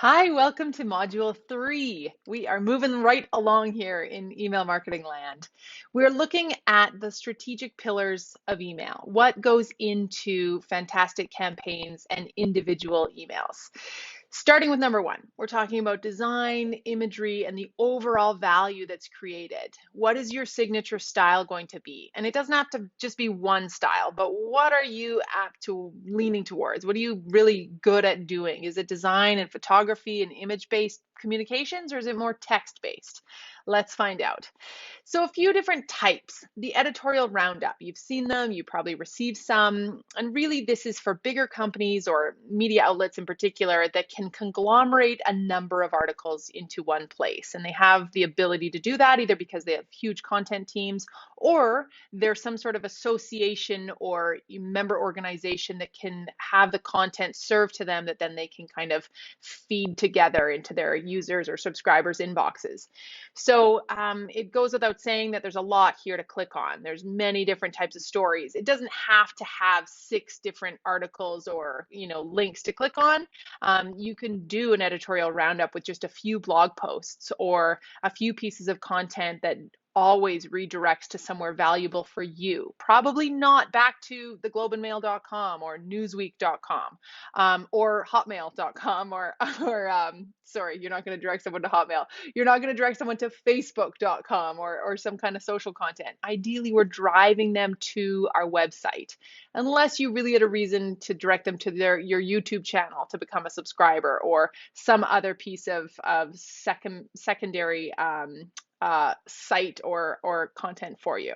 Hi, welcome to Module 3. We are moving right along here in email marketing land. We're looking at the strategic pillars of email, what goes into fantastic campaigns and individual emails. Starting with number one, we're talking about design, imagery, and the overall value that's created. What is your signature style going to be? And it doesn't have to just be one style, but what are you apt to leaning towards? What are you really good at doing? Is it design and photography and image-based communications, or is it more text-based? Let's find out. So a few different types. The editorial roundup, you've seen them, you probably received some, and really this is for bigger companies or media outlets in particular that can conglomerate a number of articles into one place. And they have the ability to do that either because they have huge content teams or there's some sort of association or member organization that can have the content served to them that then they can kind of feed together into their users or subscribers' inboxes. So it goes without saying that there's a lot here to click on. There's many different types of stories. It doesn't have to have 6 different articles or links to click on. You can do an editorial roundup with just a few blog posts or a few pieces of content that always redirects to somewhere valuable for you. Probably not back to theglobeandmail.com or newsweek.com or hotmail.com or sorry, you're not going to direct someone to Hotmail. You're not going to direct someone to facebook.com or some kind of social content. Ideally, we're driving them to our website, unless you really had a reason to direct them to your YouTube channel to become a subscriber or some other piece of secondary site or content for you.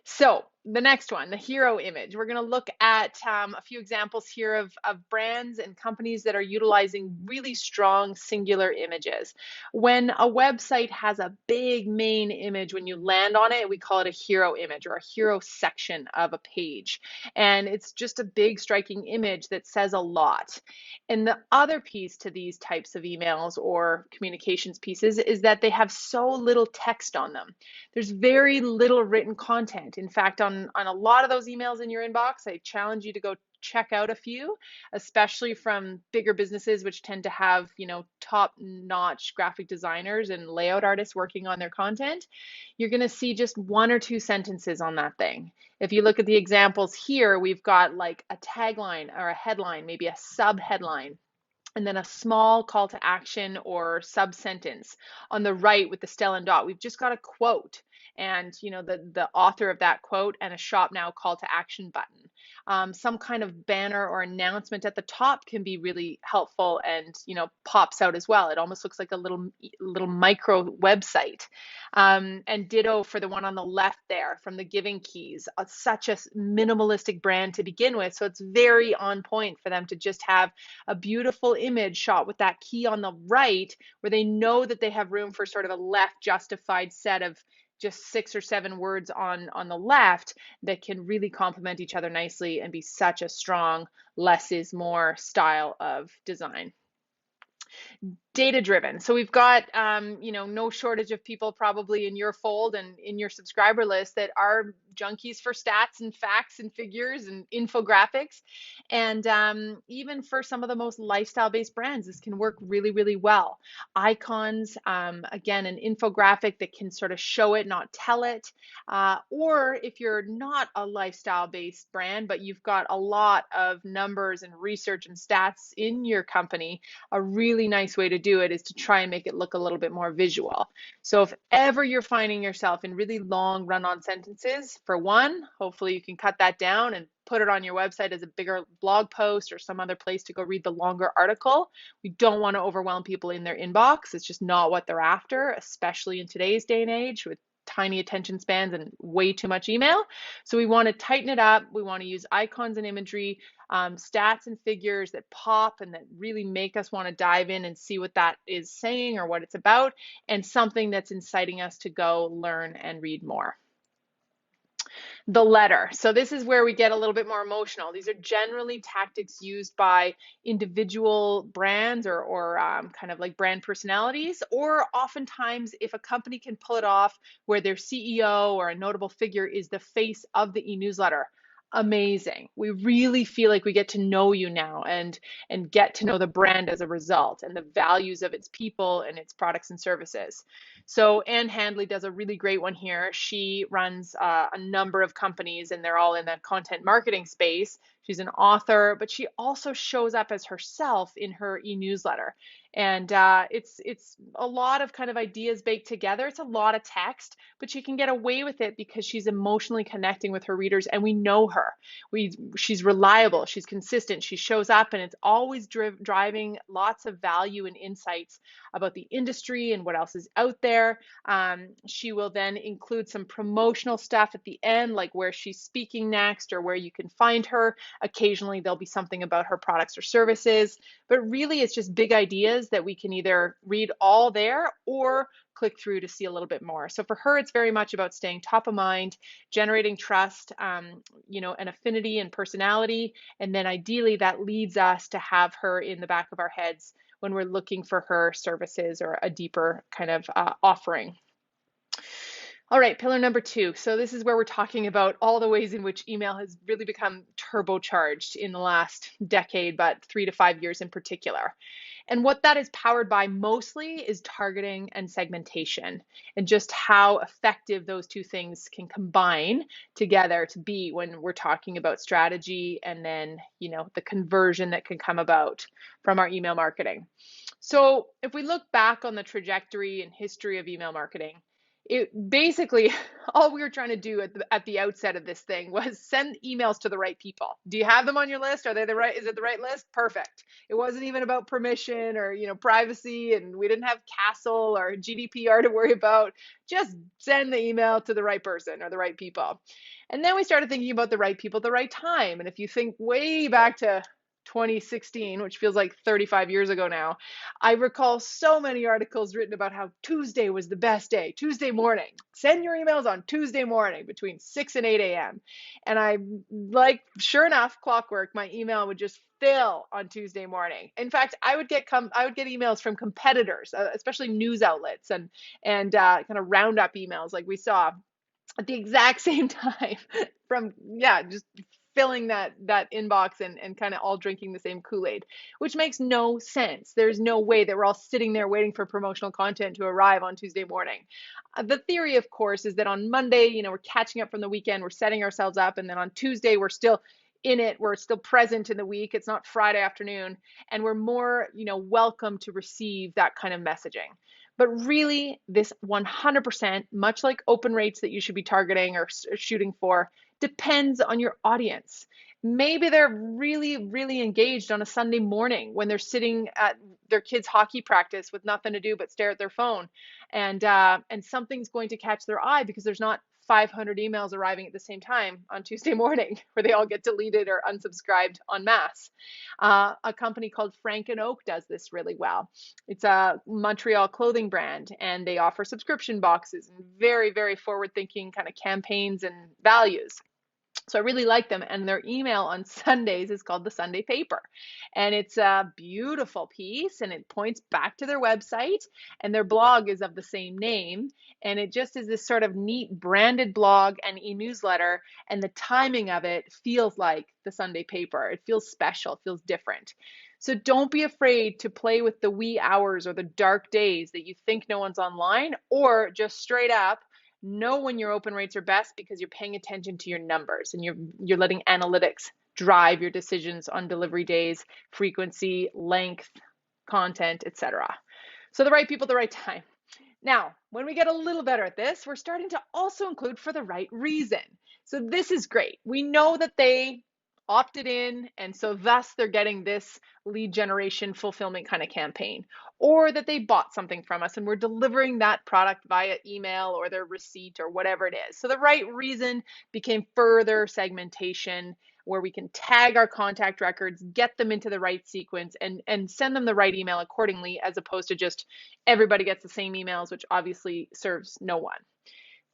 So the next one, the hero image. We're going to look at a few examples here of brands and companies that are utilizing really strong singular images. When a website has a big main image, when you land on it, we call it a hero image or a hero section of a page. And it's just a big striking image that says a lot. And the other piece to these types of emails or communications pieces is that they have so little text on them. There's very little written content. In fact, on a lot of those emails in your inbox, I challenge you to go check out a few, especially from bigger businesses, which tend to have, top-notch graphic designers and layout artists working on their content. You're going to see just 1 or 2 sentences on that thing. If you look at the examples here, we've got like a tagline or a headline, maybe a sub-headline, and then a small call to action or sub-sentence. On the right with the Stella and dot, we've just got a quote and the author of that quote and a shop now call to action button. Some kind of banner or announcement at the top can be really helpful and pops out as well. It almost looks like a little micro website. And ditto for the one on the left there from the Giving Keys. Such a minimalistic brand to begin with, so it's very on point for them to just have a beautiful image shot with that key on the right where they know that they have room for sort of a left justified set of just 6 or 7 words on the left that can really complement each other nicely and be such a strong less is more style of design. Data driven. So we've got, no shortage of people probably in your fold and in your subscriber list that are junkies for stats and facts and figures and infographics. And even for some of the most lifestyle-based brands, this can work really, really well. Icons, again, an infographic that can sort of show it, not tell it. Or if you're not a lifestyle-based brand, but you've got a lot of numbers and research and stats in your company, a really nice way to do it is to try and make it look a little bit more visual. So if ever you're finding yourself in really long run-on sentences, for one, hopefully you can cut that down and put it on your website as a bigger blog post or some other place to go read the longer article. We don't want to overwhelm people in their inbox. It's just not what they're after, especially in today's day and age with tiny attention spans and way too much email. So we want to tighten it up. We want to use icons and imagery, stats and figures that pop and that really make us want to dive in and see what that is saying or what it's about, and something that's inciting us to go learn and read more. The letter. So this is where we get a little bit more emotional. These are generally tactics used by individual brands or kind of like brand personalities, or oftentimes if a company can pull it off where their CEO or a notable figure is the face of the e-newsletter. Amazing. We really feel like we get to know you now and get to know the brand as a result and the values of its people and its products and services. So Anne Handley does a really great one here. She runs a number of companies and they're all in that content marketing space. She's an author, but she also shows up as herself in her e-newsletter. And it's a lot of kind of ideas baked together. It's a lot of text, but she can get away with it because she's emotionally connecting with her readers, and we know her. She's reliable, she's consistent, she shows up, and it's always driving lots of value and insights about the industry and what else is out there. She will then include some promotional stuff at the end, like where she's speaking next or where you can find her. Occasionally, there'll be something about her products or services, but really it's just big ideas that we can either read all there or click through to see a little bit more. So for her, it's very much about staying top of mind, generating trust, an affinity and personality. And then ideally that leads us to have her in the back of our heads when we're looking for her services or a deeper kind of offering. All right, pillar number 2. So this is where we're talking about all the ways in which email has really become turbocharged in the last decade, but 3 to 5 years in particular. And what that is powered by mostly is targeting and segmentation, and just how effective those two things can combine together to be when we're talking about strategy and then, the conversion that can come about from our email marketing. So if we look back on the trajectory and history of email marketing, it basically all we were trying to do at the outset of this thing was send emails to the right people. Do you have them on your list? Are they the right? Is it the right list? Perfect. It wasn't even about permission or privacy, and we didn't have CASL or GDPR to worry about. Just send the email to the right person or the right people. And then we started thinking about the right people at the right time. And if you think way back to 2016, which feels like 35 years ago now, I recall so many articles written about how Tuesday was the best day, Tuesday morning. Send your emails on Tuesday morning between 6 and 8 a.m. And sure enough, clockwork, my email would just fill on Tuesday morning. In fact, I would get emails from competitors, especially news outlets and kind of roundup emails like we saw at the exact same time from, just filling that inbox and kind of all drinking the same Kool-Aid, which makes no sense. There's no way that we're all sitting there waiting for promotional content to arrive on Tuesday morning. The theory, of course, is that on Monday, we're catching up from the weekend, we're setting ourselves up, and then on Tuesday, we're still in it, we're still present in the week. It's not Friday afternoon, and we're more, welcome to receive that kind of messaging. But really, this 100%, much like open rates that you should be targeting or shooting for, depends on your audience. Maybe they're really, really engaged on a Sunday morning when they're sitting at their kids' hockey practice with nothing to do but stare at their phone. And something's going to catch their eye because there's not 500 emails arriving at the same time on Tuesday morning where they all get deleted or unsubscribed en masse. A company called Frank and Oak does this really well. It's a Montreal clothing brand, and they offer subscription boxes and very, very forward-thinking kind of campaigns and values. So I really like them, and their email on Sundays is called the Sunday Paper. And it's a beautiful piece, and it points back to their website, and their blog is of the same name. And it just is this sort of neat branded blog and e-newsletter, and the timing of it feels like the Sunday Paper. It feels special, it feels different. So don't be afraid to play with the wee hours or the dark days that you think no one's online, or just straight up know when your open rates are best because you're paying attention to your numbers and you're letting analytics drive your decisions on delivery days, frequency, length, content, etc. So the right people at the right time. Now, when we get a little better at this, we're starting to also include for the right reason. So this is great. We know that they opted in, and so thus they're getting this lead generation fulfillment kind of campaign, or that they bought something from us and we're delivering that product via email or their receipt or whatever it is. So the right reason became further segmentation, where we can tag our contact records, get them into the right sequence, and send them the right email accordingly, as opposed to just everybody gets the same emails, which obviously serves no one.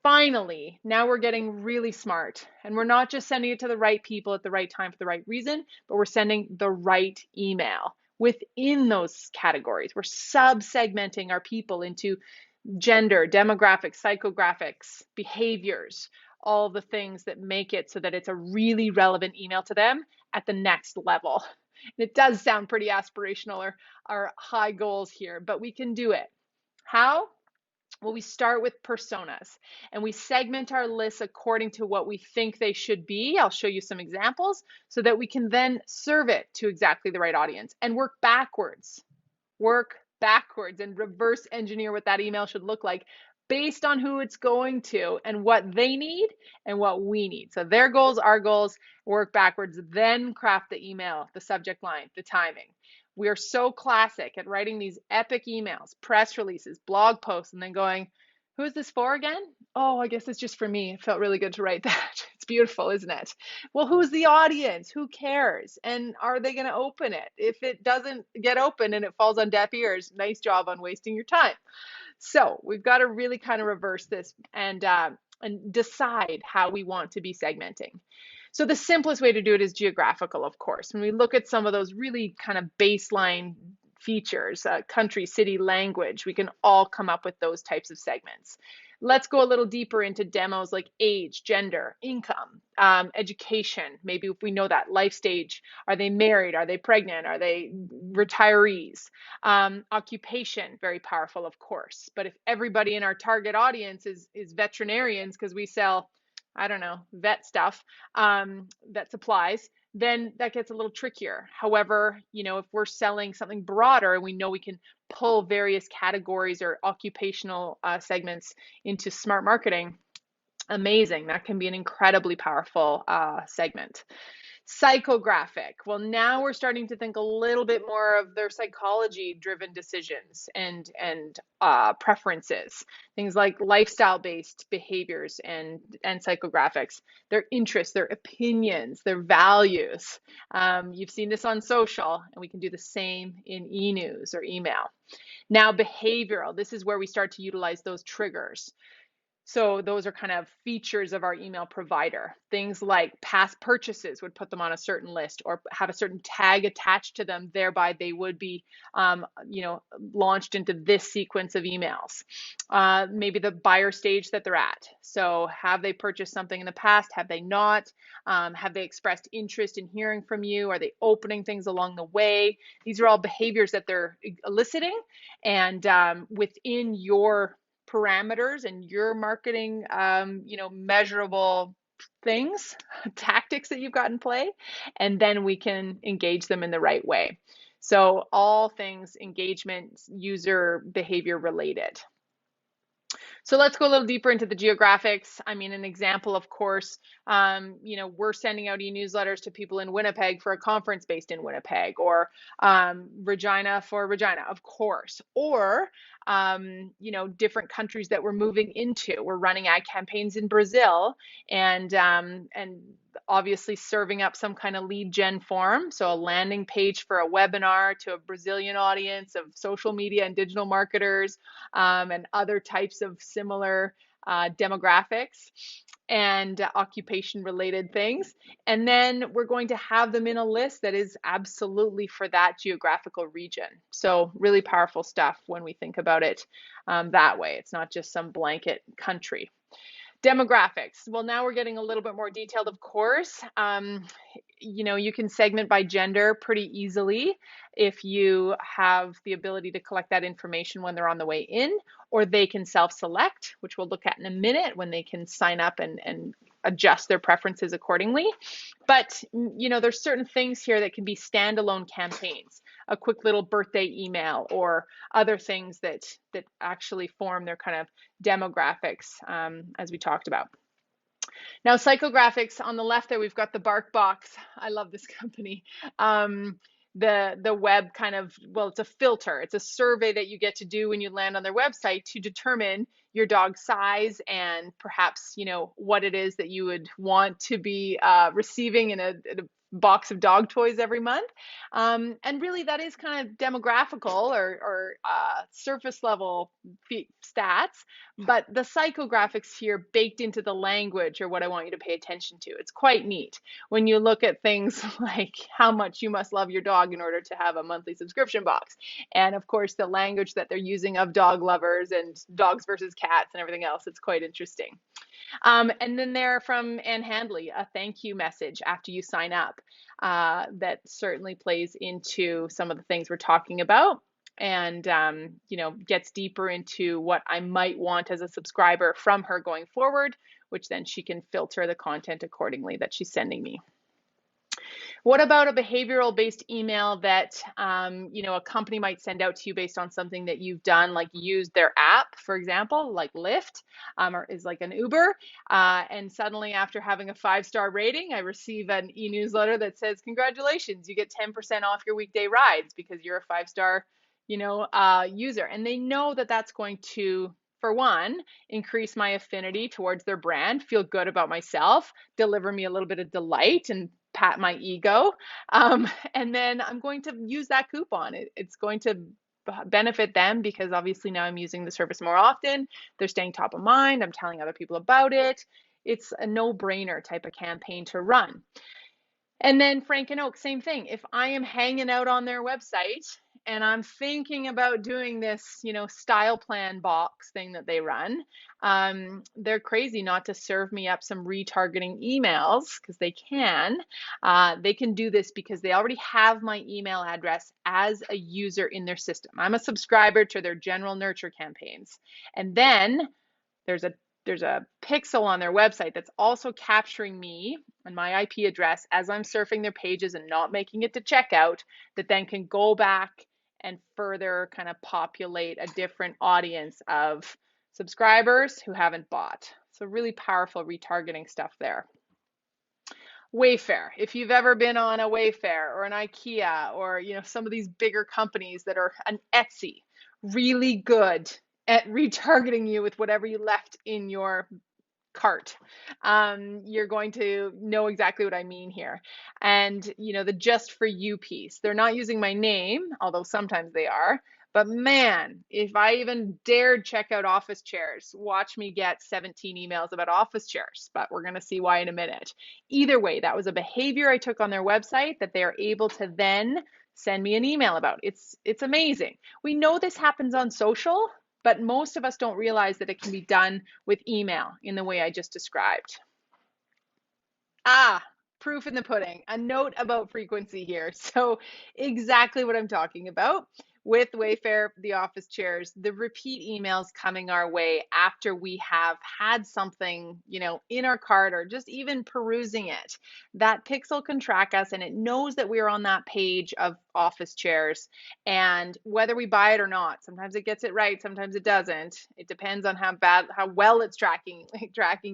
Finally, now we're getting really smart, and we're not just sending it to the right people at the right time for the right reason, but we're sending the right email within those categories. We're sub-segmenting our people into gender, demographics, psychographics, behaviors, all the things that make it so that it's a really relevant email to them at the next level. And it does sound pretty aspirational or high goals here, but we can do it. How? Well, we start with personas and we segment our lists according to what we think they should be. I'll show you some examples so that we can then serve it to exactly the right audience and work backwards and reverse engineer what that email should look like based on who it's going to and what they need and what we need. So their goals, our goals, work backwards, then craft the email, the subject line, the timing. We are so classic at writing these epic emails, press releases, blog posts, and then going, who is this for again? Oh, I guess it's just for me. It felt really good to write that. It's beautiful, isn't it? Well, who's the audience? Who cares? And are they going to open it? If it doesn't get open and it falls on deaf ears, nice job on wasting your time. So we've got to really kind of reverse this and decide how we want to be segmenting. So the simplest way to do it is geographical, of course. When we look at some of those really kind of baseline features, country, city, language, we can all come up with those types of segments. Let's go a little deeper into demos like age, gender, income, education. Maybe if we know that life stage, are they married? Are they pregnant? Are they retirees? Occupation, very powerful, of course. But if everybody in our target audience is veterinarians because we sell, I don't know, vet stuff, vet supplies, then that gets a little trickier. However, if we're selling something broader and we know we can pull various categories or occupational segments into smart marketing, amazing. That can be an incredibly powerful segment. Psychographic. Well, now we're starting to think a little bit more of their psychology-driven decisions and preferences. Things like lifestyle-based behaviors and psychographics. Their interests, their opinions, their values. You've seen this on social, and we can do the same in e-news or email. Now, behavioral. This is where we start to utilize those triggers. So those are kind of features of our email provider. Things like past purchases would put them on a certain list or have a certain tag attached to them. Thereby, they would be, launched into this sequence of emails. Maybe the buyer stage that they're at. So have they purchased something in the past? Have they not? Have they expressed interest in hearing from you? Are they opening things along the way? These are all behaviors that they're eliciting, and within your parameters and your marketing, measurable things, tactics that you've got in play, and then we can engage them in the right way. So all things engagement, user behavior related. So let's go a little deeper into the geographics. I mean, an example, of course, we're sending out e-newsletters to people in Winnipeg for a conference based in Winnipeg, or Regina for Regina, of course, or different countries that we're moving into. We're running ad campaigns in Brazil, and obviously serving up some kind of lead gen form. So a landing page for a webinar to a Brazilian audience of social media and digital marketers, and other types of similar demographics and occupation related things. And then we're going to have them in a list that is absolutely for that geographical region. So really powerful stuff when we think about it that way. It's not just some blanket country. Demographics. Well, now we're getting a little bit more detailed, of course. You can segment by gender pretty easily if you have the ability to collect that information when they're on the way in, or they can self-select, which we'll look at in a minute, when they can sign up and adjust their preferences accordingly. But, there's certain things here that can be standalone campaigns, a quick little birthday email, or other things that actually form their kind of demographics, as we talked about. Now, Psychographics, on the left there, we've got the Bark Box. I love this company. The web kind of, well, it's a filter. It's a survey that you get to do when you land on their website to determine your dog's size and perhaps, what it is that you would want to be receiving in a box of dog toys every month. And really that is kind of demographical or surface level stats, but the psychographics here baked into the language are what I want you to pay attention to. It's quite neat when you look at things like how much you must love your dog in order to have a monthly subscription box. And of course, the language that they're using of dog lovers and dogs versus cats and everything else. It's quite interesting. And then there from Ann Handley, a thank you message after you sign up. That certainly plays into some of the things we're talking about, and gets deeper into what I might want as a subscriber from her going forward, which then she can filter the content accordingly that she's sending me. What about a behavioral based email that a company might send out to you based on something that you've done, like used their app, for example, like Lyft, or is like an Uber, and suddenly after having a 5-star rating, I receive an e-newsletter that says, congratulations, you get 10% off your weekday rides because you're a 5-star, user. And they know that that's going to, for one, increase my affinity towards their brand, feel good about myself, deliver me a little bit of delight and pat my ego. And then I'm going to use that coupon. It's going to benefit them because obviously now I'm using the service more often. They're staying top of mind. I'm telling other people about it. It's a no-brainer type of campaign to run. And then Frank and Oak, same thing. If I am hanging out on their website and I'm thinking about doing this, style plan box thing that they run, they're crazy not to serve me up some retargeting emails because they can. They can do this because they already have my email address as a user in their system. I'm a subscriber to their general nurture campaigns. And then there's a pixel on their website that's also capturing me and my IP address as I'm surfing their pages and not making it to checkout, that then can go back and further kind of populate a different audience of subscribers who haven't bought. So really powerful retargeting stuff there. Wayfair. If you've ever been on a Wayfair or an IKEA or some of these bigger companies that are an Etsy, really good at retargeting you with whatever you left in your cart. You're going to know exactly what I mean here. And the just for you piece, they're not using my name, although sometimes they are. But man, if I even dared check out office chairs, watch me get 17 emails about office chairs, but we're going to see why in a minute. Either way, that was a behavior I took on their website that they are able to then send me an email about. It's amazing. We know this happens on social, but most of us don't realize that it can be done with email in the way I just described. Proof in the pudding, a note about frequency here. So exactly what I'm talking about. With Wayfair, the office chairs, the repeat emails coming our way after we have had something, in our cart or just even perusing it. That pixel can track us and it knows that we're on that page of office chairs, and whether we buy it or not, sometimes it gets it right, sometimes it doesn't. It depends on how well it's tracking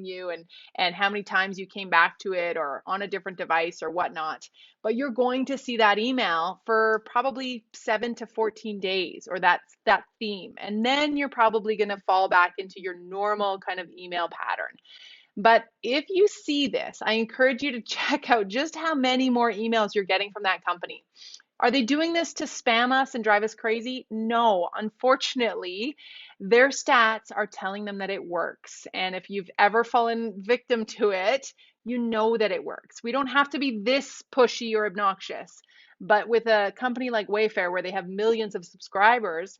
you and how many times you came back to it or on a different device or whatnot. But you're going to see that email for probably 7 to 14 days, or that theme. And then you're probably going to fall back into your normal kind of email pattern. But if you see this, I encourage you to check out just how many more emails you're getting from that company. Are they doing this to spam us and drive us crazy? No, unfortunately, their stats are telling them that it works. And if you've ever fallen victim to it, you know that it works. We don't have to be this pushy or obnoxious. But with a company like Wayfair, where they have millions of subscribers,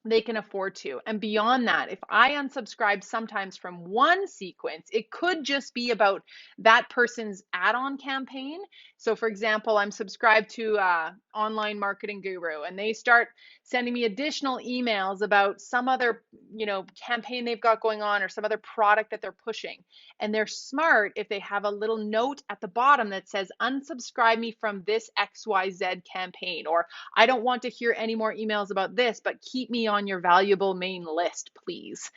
they can afford to. And beyond that, if I unsubscribe sometimes from one sequence, it could just be about that person's add-on campaign. So for example, I'm subscribed to Online Marketing Guru, and they start sending me additional emails about some other, campaign they've got going on or some other product that they're pushing. And they're smart if they have a little note at the bottom that says, unsubscribe me from this XYZ campaign, or I don't want to hear any more emails about this, but keep me on your valuable main list, please.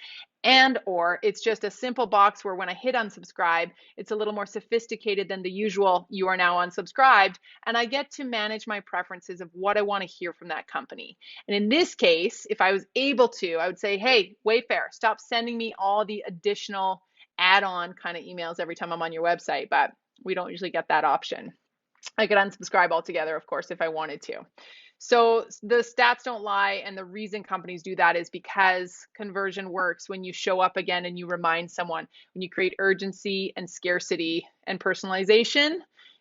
And or it's just a simple box where when I hit unsubscribe, it's a little more sophisticated than the usual, you are now unsubscribed, and I get to manage my preferences of what I want to hear from that company. And in this case, if I was able to, I would say, hey, Wayfair, stop sending me all the additional add-on kind of emails every time I'm on your website, but we don't usually get that option. I could unsubscribe altogether, of course, if I wanted to. So the stats don't lie, and the reason companies do that is because conversion works when you show up again and you remind someone. When you create urgency and scarcity and personalization,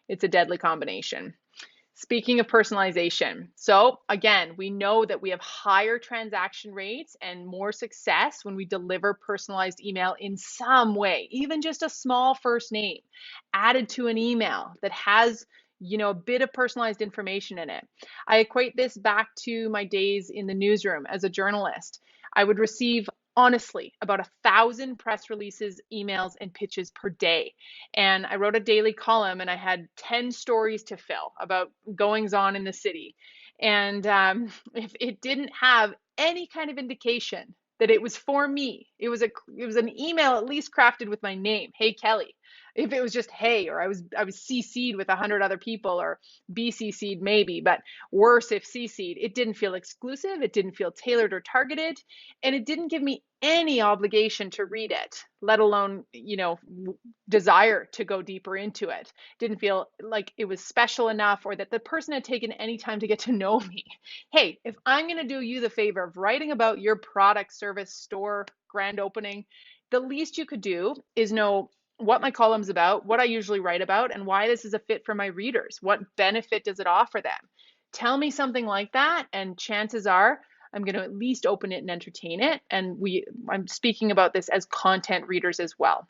it's a deadly combination. Speaking of personalization, so again, we know that we have higher transaction rates and more success when we deliver personalized email in some way, even just a small first name added to an email that has, a bit of personalized information in it. I equate this back to my days in the newsroom as a journalist. I would receive honestly about 1,000 press releases, emails, and pitches per day. And I wrote a daily column and I had 10 stories to fill about goings on in the city. And if it didn't have any kind of indication that it was for me, it was an email at least crafted with my name, Hey Kelly. If it was just hey, or I was CC'd with 100 other people, or BCC'd maybe, but worse if CC'd, it didn't feel exclusive, it didn't feel tailored or targeted, and it didn't give me any obligation to read it, let alone, desire to go deeper into it. Didn't feel like it was special enough or that the person had taken any time to get to know me. Hey, if I'm going to do you the favor of writing about your product, service, store, grand opening, the least you could do is know what my column's about, what I usually write about, and why this is a fit for my readers. What benefit does it offer them? Tell me something like that, and chances are I'm going to at least open it and entertain it. And I'm speaking about this as content readers as well.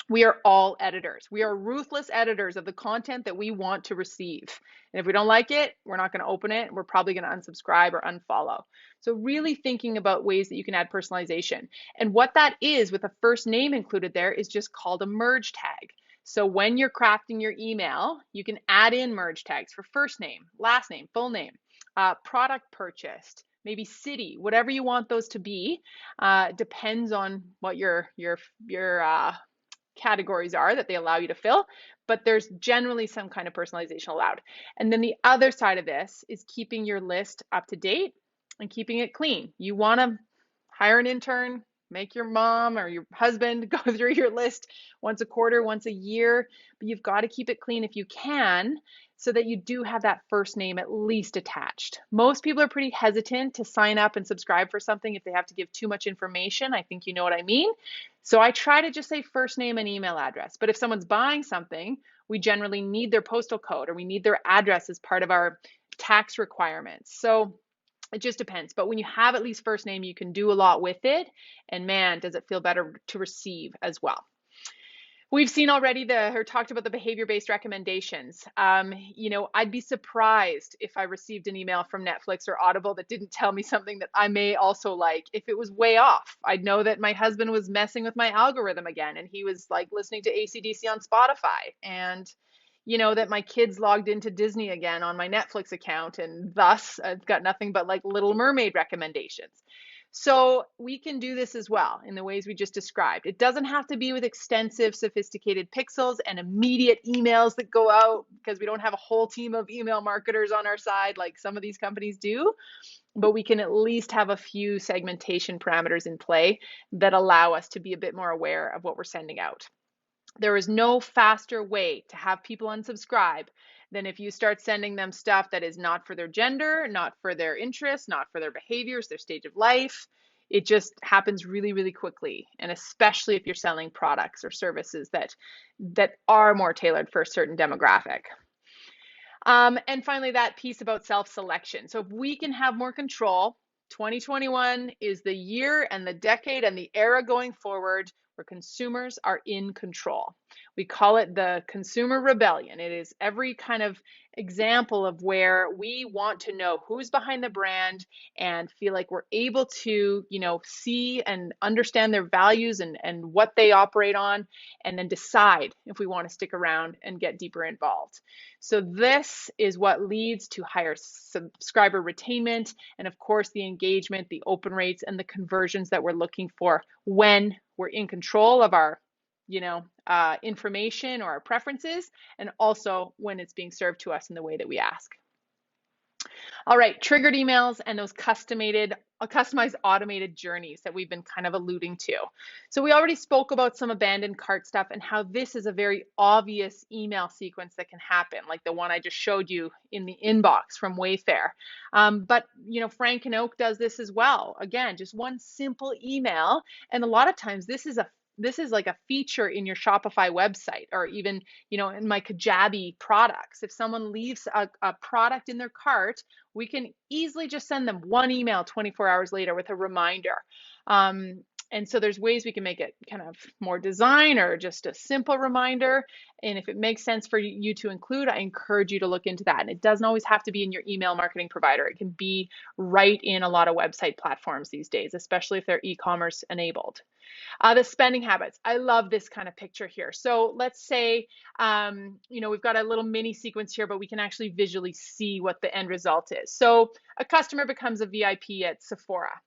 We are all editors. We are ruthless editors of the content that we want to receive. And if we don't like it, we're not going to open it. We're probably going to unsubscribe or unfollow. So really thinking about ways that you can add personalization. And what that is with a first name included there is just called a merge tag. So when you're crafting your email, you can add in merge tags for first name, last name, full name, product purchased, maybe city, whatever you want those to be. Depends on what your categories are that they allow you to fill, but there's generally some kind of personalization allowed. And then the other side of this is keeping your list up to date and keeping it clean. You want to hire an intern, make your mom or your husband go through your list once a quarter, once a year, but you've got to keep it clean if you can, so that you do have that first name at least attached. Most people are pretty hesitant to sign up and subscribe for something if they have to give too much information. I think you know what I mean. So I try to just say first name and email address. But if someone's buying something, we generally need their postal code or we need their address as part of our tax requirements. So it just depends. But when you have at least first name, you can do a lot with it. And man, does it feel better to receive as well. We've seen already or talked about the behavior-based recommendations. I'd be surprised if I received an email from Netflix or Audible that didn't tell me something that I may also like. If it was way off, I'd know that my husband was messing with my algorithm again, and he was like listening to AC/DC on Spotify, and that my kids logged into Disney again on my Netflix account, and thus I've got nothing but like Little Mermaid recommendations. So we can do this as well in the ways we just described. It doesn't have to be with extensive, sophisticated pixels and immediate emails that go out, because we don't have a whole team of email marketers on our side like some of these companies do. But we can at least have a few segmentation parameters in play that allow us to be a bit more aware of what we're sending out. There is no faster way to have people unsubscribe than if you start sending them stuff that is not for their gender, not for their interests, not for their behaviors, their stage of life. It just happens really, really quickly. And especially if you're selling products or services that are more tailored for a certain demographic. And finally, that piece about self-selection. So if we can have more control, 2021 is the year and the decade and the era going forward where consumers are in control. We call it the consumer rebellion. It is every kind of example of where we want to know who's behind the brand and feel like we're able to, see and understand their values and what they operate on, and then decide if we want to stick around and get deeper involved. So this is what leads to higher subscriber retainment and, of course, the engagement, the open rates, and the conversions that we're looking for when we're in control of our information or our preferences, and also when it's being served to us in the way that we ask. All right, triggered emails and those customized automated journeys that we've been kind of alluding to. So we already spoke about some abandoned cart stuff and how this is a very obvious email sequence that can happen, like the one I just showed you in the inbox from Wayfair. But Frank and Oak does this as well. Again, just one simple email. And a lot of times this is a this is like a feature in your Shopify website, or even, in my Kajabi products. If someone leaves a product in their cart, we can easily just send them one email 24 hours later with a reminder. And so there's ways we can make it kind of more design or just a simple reminder. And if it makes sense for you to include, I encourage you to look into that. And it doesn't always have to be in your email marketing provider. It can be right in a lot of website platforms these days, especially if they're e-commerce enabled. The spending habits. I love this kind of picture here. So let's say, we've got a little mini sequence here, but we can actually visually see what the end result is. So a customer becomes a VIP at Sephora.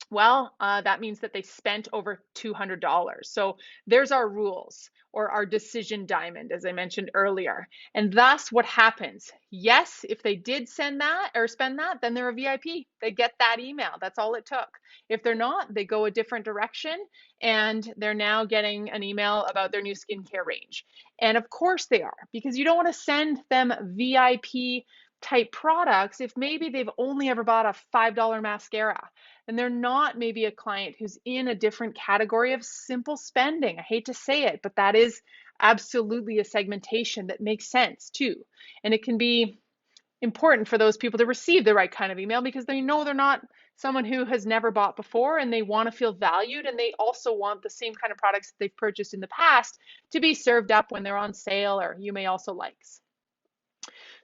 Well, that means that they spent over $200. So there's our rules, or our decision diamond, as I mentioned earlier. And thus what happens? Yes, if they did send that or spend that, then they're a VIP. They get that email. That's all it took. If they're not, they go a different direction, and they're now getting an email about their new skincare range. And of course they are, because you don't want to send them VIP type products if maybe they've only ever bought a $5 mascara, and they're not maybe a client who's in a different category of simple spending. I hate to say it, but that is absolutely a segmentation that makes sense too. And it can be important for those people to receive the right kind of email, because they know they're not someone who has never bought before, and they want to feel valued, and they also want the same kind of products that they've purchased in the past to be served up when they're on sale, or you may also likes.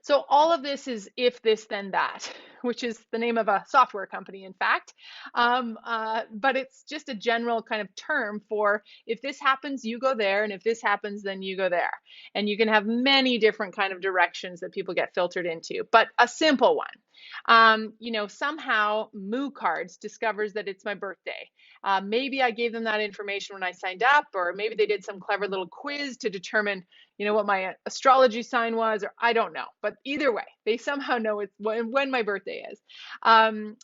So all of this is if this then that, which is the name of a software company, in fact. But it's just a general kind of term for if this happens, you go there, and if this happens, then you go there. And you can have many different kind of directions that people get filtered into, but a simple one. Somehow Moo Cards discovers that it's my birthday. Maybe I gave them that information when I signed up, or maybe they did some clever little quiz to determine, what my astrology sign was, or I don't know. But either way, they somehow know it's when my birthday is.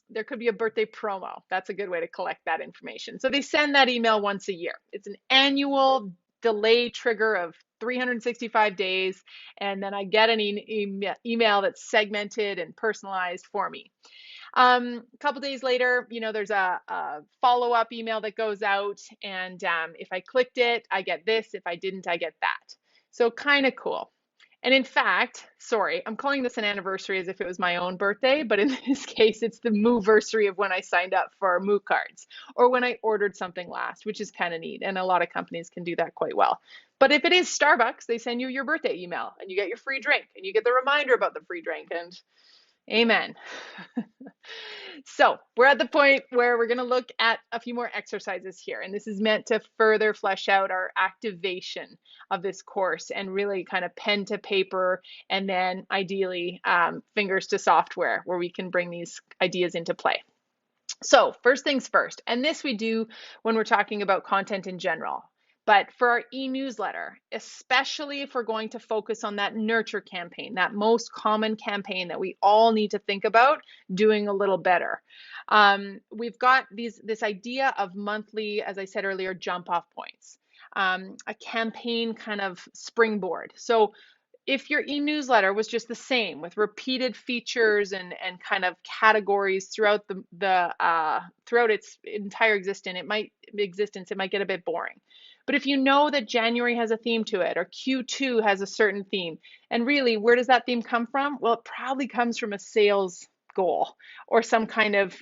There could be a birthday promo. That's a good way to collect that information. So they send that email once a year. It's an annual delay trigger of 365 days, and then I get an email that's segmented and personalized for me. A couple days later, there's a follow-up email that goes out, and if I clicked it, I get this. If I didn't, I get that. So kind of cool. And in fact, sorry, I'm calling this an anniversary as if it was my own birthday, but in this case, it's the Moo-versary of when I signed up for Moo Cards, or when I ordered something last, which is kind of neat. And a lot of companies can do that quite well. But if it is Starbucks, they send you your birthday email, and you get your free drink, and you get the reminder about the free drink, and amen. So we're at the point where we're going to look at a few more exercises here. And this is meant to further flesh out our activation of this course, and really kind of pen to paper, and then ideally fingers to software, where we can bring these ideas into play. So first things first, and this we do when we're talking about content in general. But for our e-newsletter, especially if we're going to focus on that nurture campaign, that most common campaign that we all need to think about doing a little better, we've got this idea of monthly, as I said earlier, jump off points, a campaign kind of springboard. So if your e-newsletter was just the same with repeated features and kind of categories throughout throughout its entire existence, it might get a bit boring. But if you know that January has a theme to it, or Q2 has a certain theme, and really, where does that theme come from? Well, it probably comes from a sales goal, or some kind of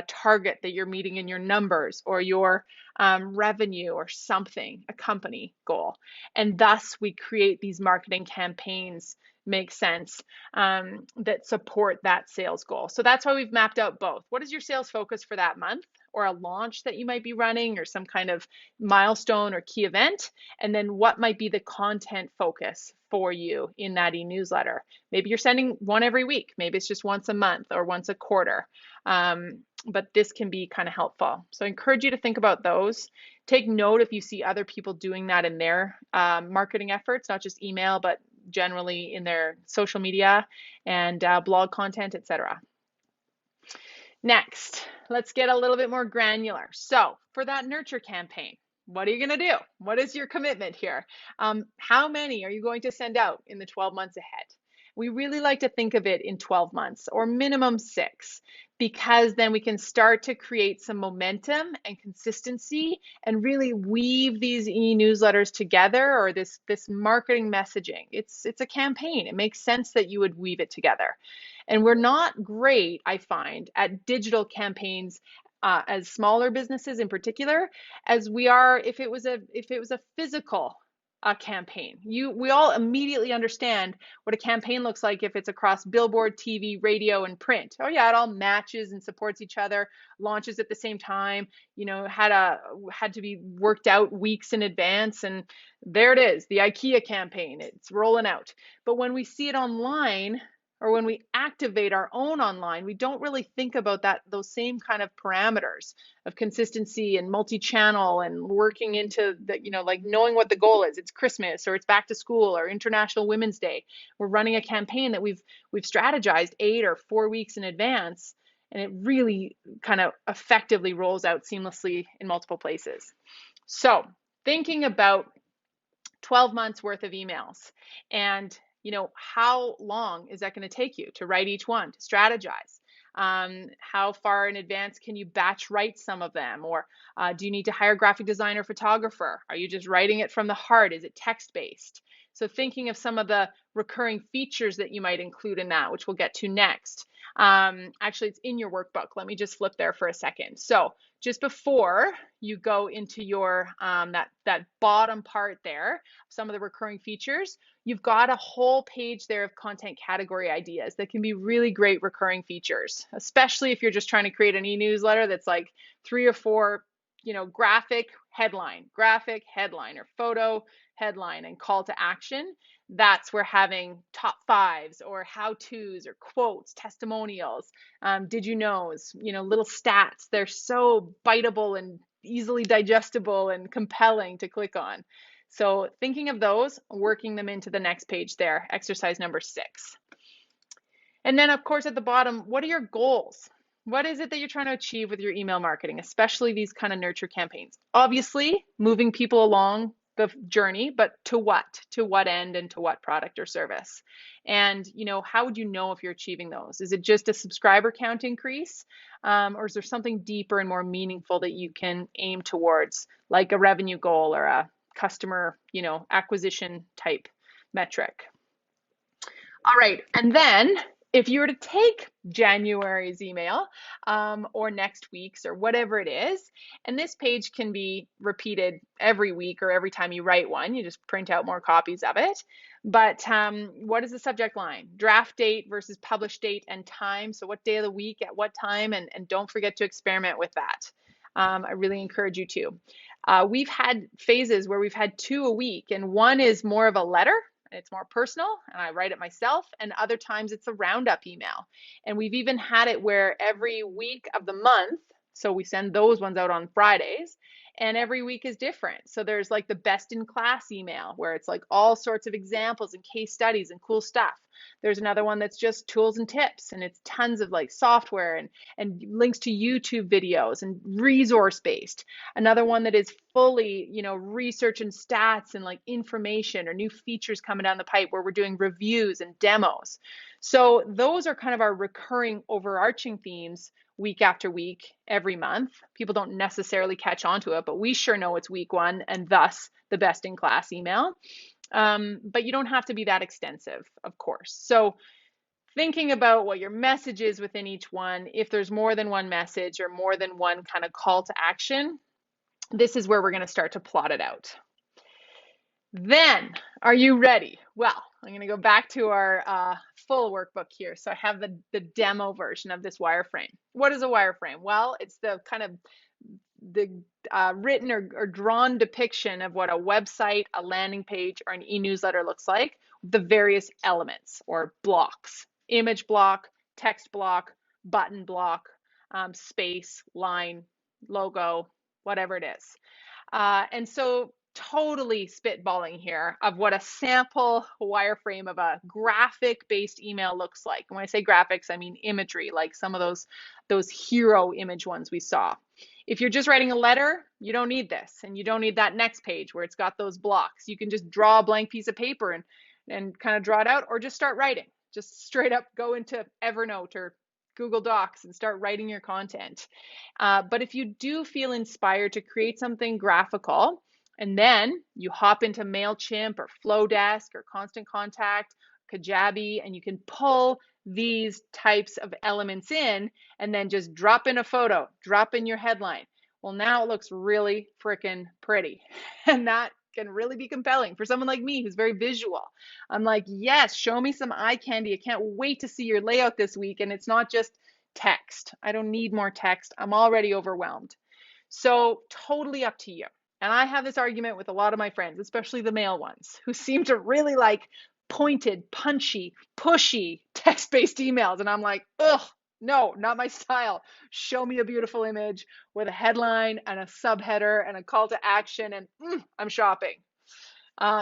target that you're meeting in your numbers, or your revenue, or something, a company goal. And thus we create these marketing campaigns, make sense, that support that sales goal. So that's why we've mapped out both. What is your sales focus for that month, or a launch that you might be running, or some kind of milestone or key event? And then what might be the content focus for you in that e-newsletter? Maybe you're sending one every week. Maybe it's just once a month or once a quarter. But this can be kind of helpful. So I encourage you to think about those. Take note if you see other people doing that in their marketing efforts, not just email, but generally in their social media and blog content, etc. Next, let's get a little bit more granular. So for that nurture campaign, what are you going to do? What is your commitment here? How many are you going to send out in the 12 months ahead? We really like to think of it in 12 months or minimum 6, because then we can start to create some momentum and consistency and really weave these e-newsletters together, or this marketing messaging. It's a campaign. It makes sense that you would weave it together. And we're not great, I find, at digital campaigns as smaller businesses in particular, as we are if it was a physical campaign. We all immediately understand what a campaign looks like if it's across billboard, TV, radio, and print. Oh yeah, it all matches and supports each other, launches at the same time, had to be worked out weeks in advance, and there it is, the IKEA campaign. It's rolling out. But when we see it online, or when we activate our own online, we don't really think about those same kind of parameters of consistency and multi-channel and working into the, like knowing what the goal is. It's Christmas, or it's back to school, or International Women's Day. We're running a campaign that we've strategized 8 or 4 weeks in advance, and it really kind of effectively rolls out seamlessly in multiple places. So thinking about 12 months worth of emails, and how long is that going to take you to write each one, to strategize? How far in advance can you batch write some of them? Or do you need to hire a graphic designer, photographer? Are you just writing it from the heart? Is it text-based? So thinking of some of the recurring features that you might include in that, which we'll get to next. Actually, it's in your workbook. Let me just flip there for a second. So just before you go into your that bottom part there, some of the recurring features, you've got a whole page there of content category ideas that can be really great recurring features, especially if you're just trying to create an e-newsletter that's like 3 or 4, graphic headline, or photo headline, and call to action. That's where having top 5s or how-tos or quotes, testimonials, did you knows, little stats, they're so biteable and easily digestible and compelling to click on. So thinking of those, working them into the next page there, exercise number 6. And then of course at the bottom, what are your goals? What is it that you're trying to achieve with your email marketing, especially these kind of nurture campaigns? Obviously, moving people along the journey, but to what? To what end and to what product or service? And, how would you know if you're achieving those? Is it just a subscriber count increase? Or is there something deeper and more meaningful that you can aim towards, like a revenue goal or a customer, acquisition type metric? All right, and then if you were to take January's email or next week's or whatever it is, and this page can be repeated every week or every time you write one, you just print out more copies of it. But what is the subject line? Draft date versus publish date and time. So what day of the week at what time? And don't forget to experiment with that. I really encourage you to. We've had phases where we've had 2 a week, and one is more of a letter. It's more personal and I write it myself, and other times it's a roundup email. And we've even had it where every week of the month, so we send those ones out on Fridays, and every week is different. So there's like the best in class email where it's like all sorts of examples and case studies and cool stuff. There's another one that's just tools and tips, and it's tons of like software and links to YouTube videos and resource based. Another one that is fully, research and stats and like information or new features coming down the pipe where we're doing reviews and demos. So those are kind of our recurring overarching themes week after week, every month. People don't necessarily catch on to it, but we sure know it's week 1 and thus the best in class email. But you don't have to be that extensive, of course. So thinking about what your message is within each one, if there's more than one message or more than one kind of call to action, this is where we're going to start to plot it out. Then, are you ready? Well, I'm going to go back to our full workbook here. So I have the demo version of this wireframe. What is a wireframe? Well, it's the kind of the written or drawn depiction of what a website, a landing page, or an e-newsletter looks like, the various elements or blocks: image block, text block, button block, space, line, logo, whatever it is. And so totally spitballing here of what a sample wireframe of a graphic-based email looks like. And when I say graphics, I mean imagery, like some of those hero image ones we saw. If you're just writing a letter, you don't need this, and you don't need that next page where it's got those blocks. You can just draw a blank piece of paper and kind of draw it out, or just start writing. Just straight up go into Evernote or Google Docs and start writing your content. But if you do feel inspired to create something graphical, and then you hop into MailChimp or Flowdesk or Constant Contact, Kajabi, and you can pull these types of elements in and then just drop in a photo, drop in your headline. Well, now it looks really freaking pretty. And that can really be compelling for someone like me who's very visual. I'm like, yes, show me some eye candy. I can't wait to see your layout this week. And it's not just text. I don't need more text. I'm already overwhelmed. So totally up to you. And I have this argument with a lot of my friends, especially the male ones, who seem to really like pointed, punchy, pushy text-based emails. And I'm like, ugh, no, not my style. Show me a beautiful image with a headline and a subheader and a call to action, and I'm shopping.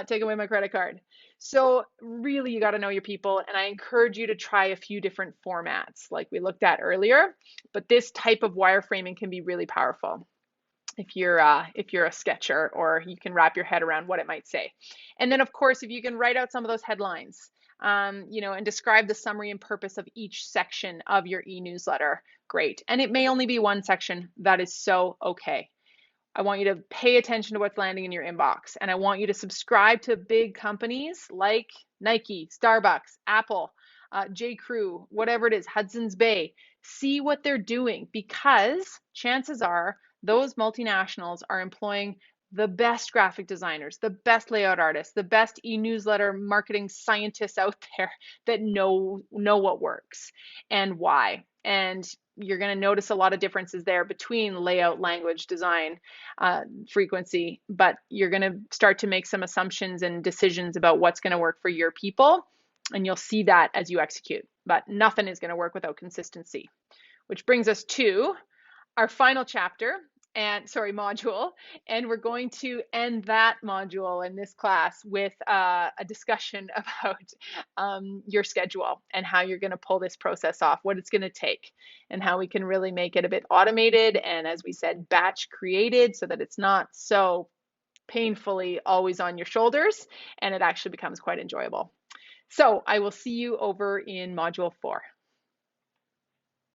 Take away my credit card. So really, you got to know your people, and I encourage you to try a few different formats like we looked at earlier, but this type of wireframing can be really powerful if you're a sketcher, or you can wrap your head around what it might say. And then of course, if you can write out some of those headlines, and describe the summary and purpose of each section of your e-newsletter, great. And it may only be one section. That is so okay. I want you to pay attention to what's landing in your inbox. And I want you to subscribe to big companies like Nike, Starbucks, Apple, J.Crew, whatever it is, Hudson's Bay. See what they're doing, because chances are those multinationals are employing the best graphic designers, the best layout artists, the best e-newsletter marketing scientists out there that know what works and why. And you're going to notice a lot of differences there between layout, language, design, frequency, but you're going to start to make some assumptions and decisions about what's going to work for your people. And you'll see that as you execute, but nothing is going to work without consistency, which brings us to our final module, and we're going to end that module in this class with a discussion about your schedule and how you're going to pull this process off, what it's going to take, and how we can really make it a bit automated and, as we said, batch created, so that it's not so painfully always on your shoulders and it actually becomes quite enjoyable. So I will see you over in module 4.